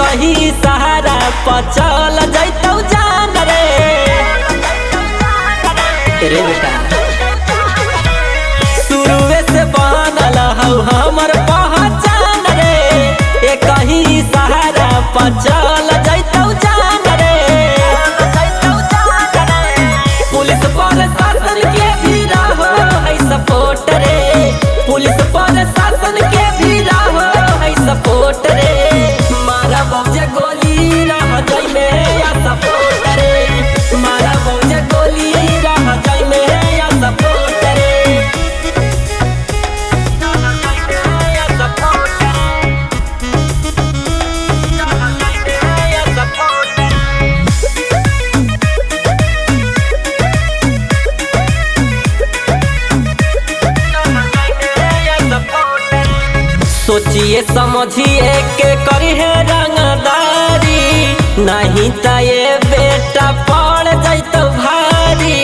कहीं सहारा पचल जैतौ जान रे। रे बेटा शुरुए से बनल हौ हमर पहचान रे, ए कहीं सहारा पचल जैतौ जान रे। पुलिस प्रशासन के भी रहो है सपोर्ट रे, पुलिस प्रशासन के भी रहो है सपोर्ट रे। मारा बहुजे गोली रह जाई में या सपोर्ट रे, मारा बहुजे गोली रह जाई में या सपोर्ट रे। सोचिए समझिए के करी है रंगदारी, नहीं त ये बेटा पड़ जैतौ भारी।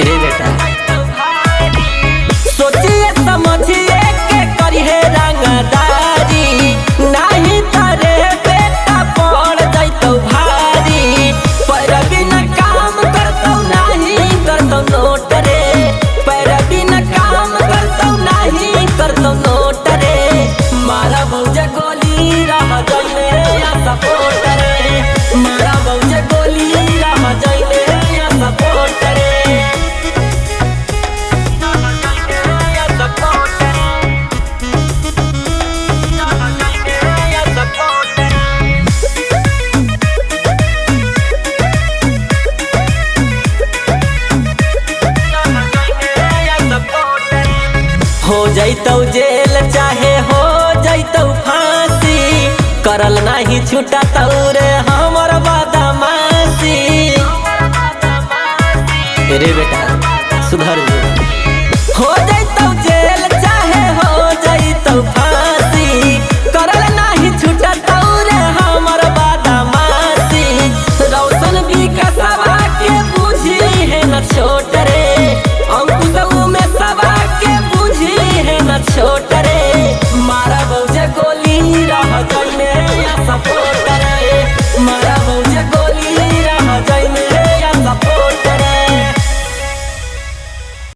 रे बेटा सोचिए समझिए के करी है रंगदारी, नहीं त रे बेटा पड़ जैतौ भारी। पर बिना काम करतौ नहीं करतौ नोट रे, पर बिना काम करतौ नहीं करतौ नोट रे। मारा बहुजे गोली रह जाई में या सपोर्ट रे, मारा बहुजे गोली रह जाई में या सपोर्ट रे। या सपोर्ट रे, या सपोर्ट रे। हो जैतौ जेल चाहे हो जैतौ फांसी, करल नहीं छूटा रे हमर बदमाशी। रे बेटा सुधर जो, हो